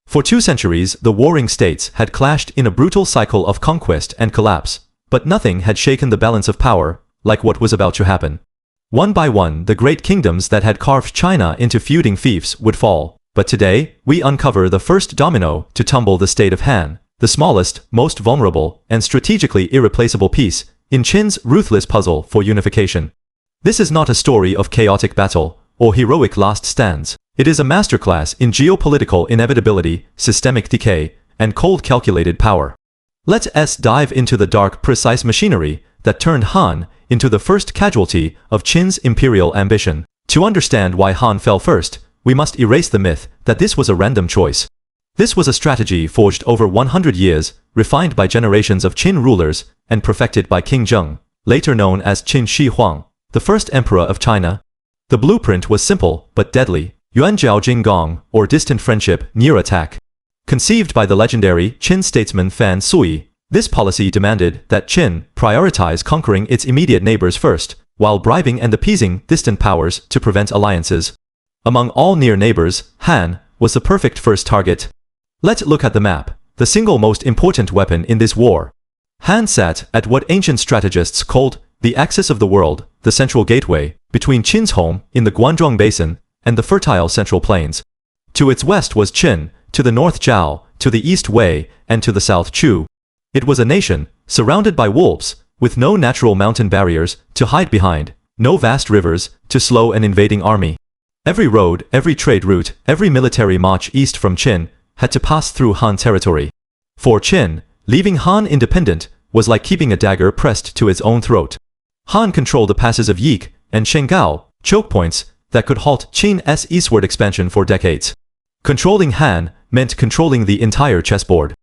For 2 centuries, the warring states had clashed in a brutal cycle of conquest and collapse, but nothing had shaken the balance of power, like what was about to happen. One by one, the great kingdoms that had carved China into feuding fiefs would fall. But today, we uncover the first domino to tumble the state of Han, the smallest, most vulnerable, and strategically irreplaceable piece in Qin's ruthless puzzle for unification. This is not a story of chaotic battle or heroic last stands. It is a masterclass in geopolitical inevitability, systemic decay, and cold calculated power. Let's dive into the dark, precise machinery that turned Han into the first casualty of Qin's imperial ambition. To understand why Han fell first, we must erase the myth that this was a random choice. This was a strategy forged over 100 years, refined by generations of Qin rulers, and perfected by King Zheng, later known as Qin Shi Huang, the first emperor of China. The blueprint was simple but deadly: Yuanjiao Jinggong, or distant friendship, near attack. Conceived by the legendary Qin statesman Fan Sui, this policy demanded that Qin prioritize conquering its immediate neighbors first, while bribing and appeasing distant powers to prevent alliances. Among all near neighbors, Han was the perfect first target. Let's look at the map, the single most important weapon in this war. Han sat at what ancient strategists called the axis of the world, the central gateway, between Qin's home in the Guanzhong Basin and the fertile Central Plains. To its west was Qin, to the north Zhao, to the east Wei, and to the south Chu. It was a nation, surrounded by wolves, with no natural mountain barriers to hide behind, no vast rivers to slow an invading army. Every road, every trade route, every military march east from Qin had to pass through Han territory. For Qin, leaving Han independent was like keeping a dagger pressed to its own throat. Han controlled the passes of Yik and Shenggao, choke points that could halt Qin's eastward expansion for decades. Controlling Han meant controlling the entire chessboard.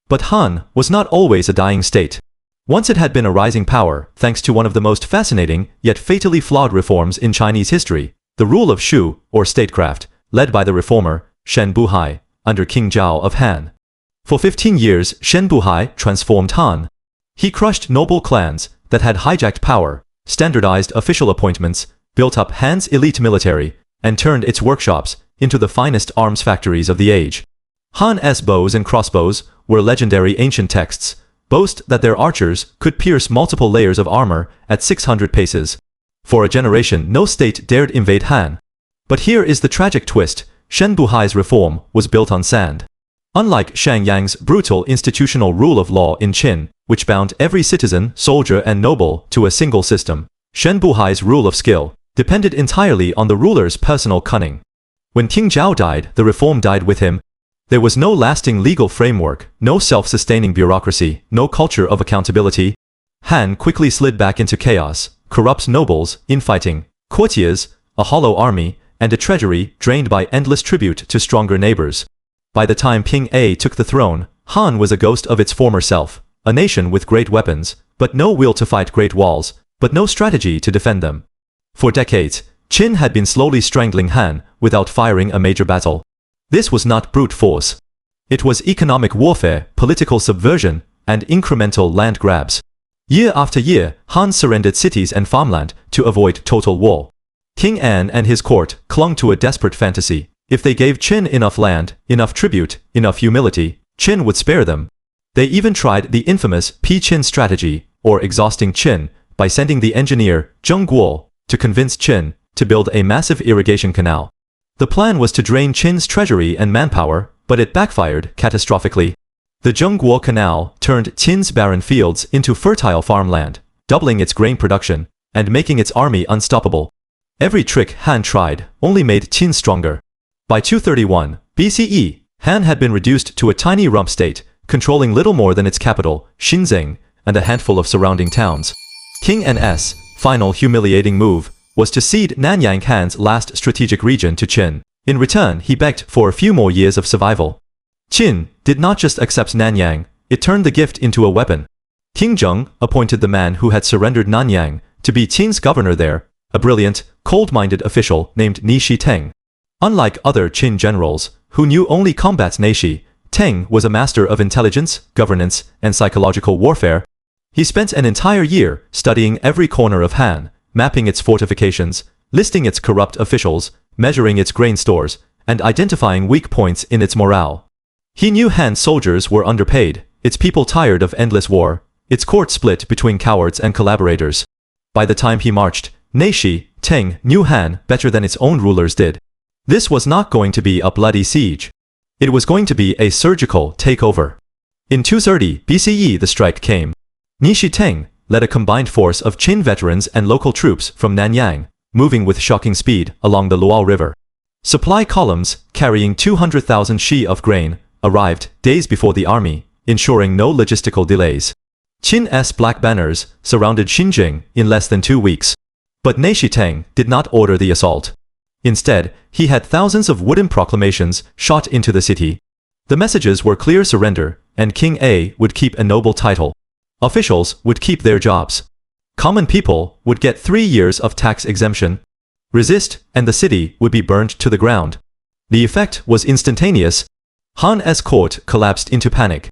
But Han was not always a dying state. Once it had been a rising power, thanks to one of the most fascinating yet fatally flawed reforms in Chinese history, the rule of Shu, or statecraft, led by the reformer Shen Buhai, under King Zhao of Han. For 15 years, Shen Buhai transformed Han. He crushed noble clans that had hijacked power, standardized official appointments, built up Han's elite military, and turned its workshops into the finest arms factories of the age. Han's bows and crossbows were legendary ancient texts, boast that their archers could pierce multiple layers of armor at 600 paces. For a generation, no state dared invade Han. But here is the tragic twist: Shen Buhai's reform was built on sand. Unlike Shang Yang's brutal institutional rule of law in Qin, which bound every citizen, soldier, and noble to a single system, Shen Buhai's rule of skill depended entirely on the ruler's personal cunning. When King Zhao died, the reform died with him. There was no lasting legal framework, no self-sustaining bureaucracy, no culture of accountability. Han quickly slid back into chaos: corrupt nobles, infighting, courtiers, a hollow army, and a treasury drained by endless tribute to stronger neighbors. By the time Ping A took the throne, Han was a ghost of its former self, a nation with great weapons, but no will to fight great walls, but no strategy to defend them. For decades, Qin had been slowly strangling Han without firing a major battle. This was not brute force. It was economic warfare, political subversion, and incremental land grabs. Year after year, Han surrendered cities and farmland to avoid total war. King An and his court clung to a desperate fantasy: if they gave Qin enough land, enough tribute, enough humility, Qin would spare them. They even tried the infamous P-Qin strategy, or exhausting Qin, by sending the engineer Zheng Guo to convince Qin to build a massive irrigation canal. The plan was to drain Qin's treasury and manpower, but it backfired catastrophically. The Zheng Guo Canal turned Qin's barren fields into fertile farmland, doubling its grain production and making its army unstoppable. Every trick Han tried only made Qin stronger. By 231 BCE, Han had been reduced to a tiny rump state, controlling little more than its capital, Shenzhen, and a handful of surrounding towns. King N's final humiliating move was to cede Nanyang, Han's last strategic region, to Qin. In return, he begged for a few more years of survival. Qin did not just accept Nanyang, it turned the gift into a weapon. King Zheng appointed the man who had surrendered Nanyang to be Qin's governor there, a brilliant, cold-minded official named Neishi Teng. Unlike other Qin generals, who knew only combat, Neishi, Teng was a master of intelligence, governance, and psychological warfare. He spent an entire year studying every corner of Han, mapping its fortifications, listing its corrupt officials, measuring its grain stores, and identifying weak points in its morale. He knew Han's soldiers were underpaid, its people tired of endless war, its court split between cowards and collaborators. By the time he marched, Neishi, Teng, knew Han better than its own rulers did. This was not going to be a bloody siege. It was going to be a surgical takeover. In 230 BCE the strike came. Neishi Teng led a combined force of Qin veterans and local troops from Nanyang, moving with shocking speed along the Luo River. Supply columns, carrying 200,000 shi of grain, arrived days before the army, ensuring no logistical delays. Qin's black banners surrounded Xinjing in less than 2 weeks. But Neishi Teng did not order the assault. Instead, he had thousands of wooden proclamations shot into the city. The messages were clear surrender, and King A would keep a noble title. Officials would keep their jobs. Common people would get 3 years of tax exemption. Resist, and the city would be burned to the ground. The effect was instantaneous. Han's court collapsed into panic.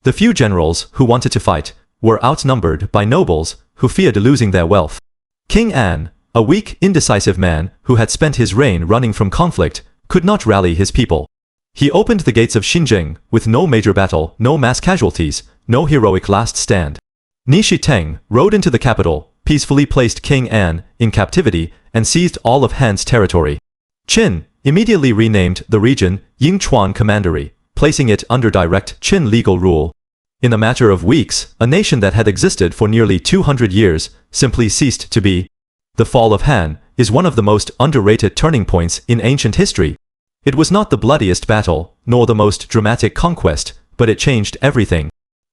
The few generals who wanted to fight were outnumbered by nobles who feared losing their wealth. King An, a weak, indecisive man who had spent his reign running from conflict, could not rally his people. He opened the gates of Xinjing with no major battle, no mass casualties, no heroic last stand. Neishi Teng rode into the capital, peacefully placed King An in captivity, and seized all of Han's territory. Qin immediately renamed the region Yingchuan Commandery, placing it under direct Qin legal rule. In a matter of weeks, a nation that had existed for nearly 200 years simply ceased to be. The fall of Han is one of the most underrated turning points in ancient history. It was not the bloodiest battle, nor the most dramatic conquest, but it changed everything.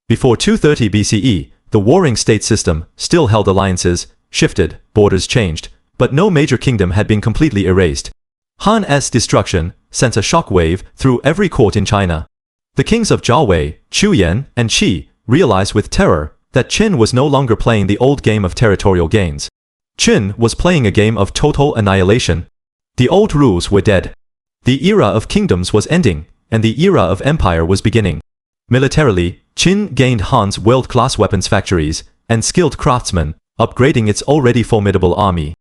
Before 230 BCE, the warring state system still held alliances, shifted, borders changed, but no major kingdom had been completely erased. Han's destruction sent a shockwave through every court in China. The kings of Jiawei, Chuyan, and Qi realized with terror that Qin was no longer playing the old game of territorial gains. Qin was playing a game of total annihilation. The old rules were dead. The era of kingdoms was ending, and the era of empire was beginning. Militarily, Qin gained Han's world-class weapons factories and skilled craftsmen, upgrading its already formidable army.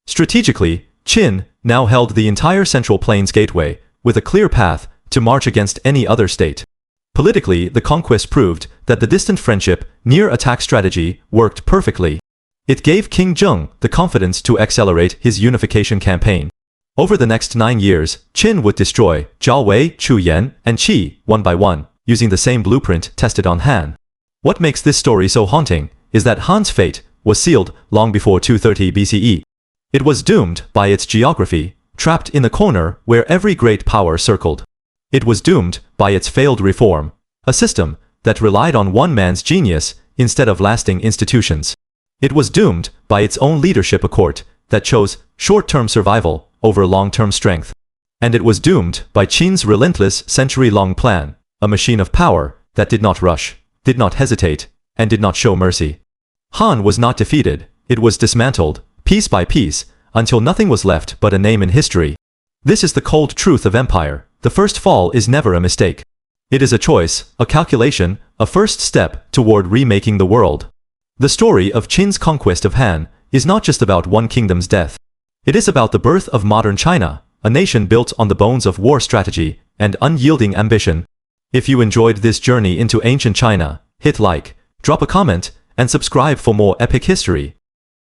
Strategically, Qin now held the entire Central Plains gateway, with a clear path to march against any other state. Politically, the conquest proved that the distant friendship, near attack strategy worked perfectly. It gave King Zheng the confidence to accelerate his unification campaign. Over the next 9 years, Qin would destroy Jiawei, Chuyan, and Qi one by one, using the same blueprint tested on Han. What makes this story so haunting is that Han's fate was sealed long before 230 BCE. It was doomed by its geography, trapped in the corner where every great power circled. It was doomed by its failed reform, a system that relied on one man's genius instead of lasting institutions. It was doomed by its own leadership, a court that chose short-term survival over long-term strength. And it was doomed by Qin's relentless century-long plan, a machine of power that did not rush, did not hesitate, and did not show mercy. Han was not defeated, it was dismantled, piece by piece, until nothing was left but a name in history. This is the cold truth of empire. The first fall is never a mistake. It is a choice, a calculation, a first step toward remaking the world. The story of Qin's conquest of Han is not just about one kingdom's death. It is about the birth of modern China, a nation built on the bones of war strategy and unyielding ambition. If you enjoyed this journey into ancient China, hit like, drop a comment, and subscribe for more epic history.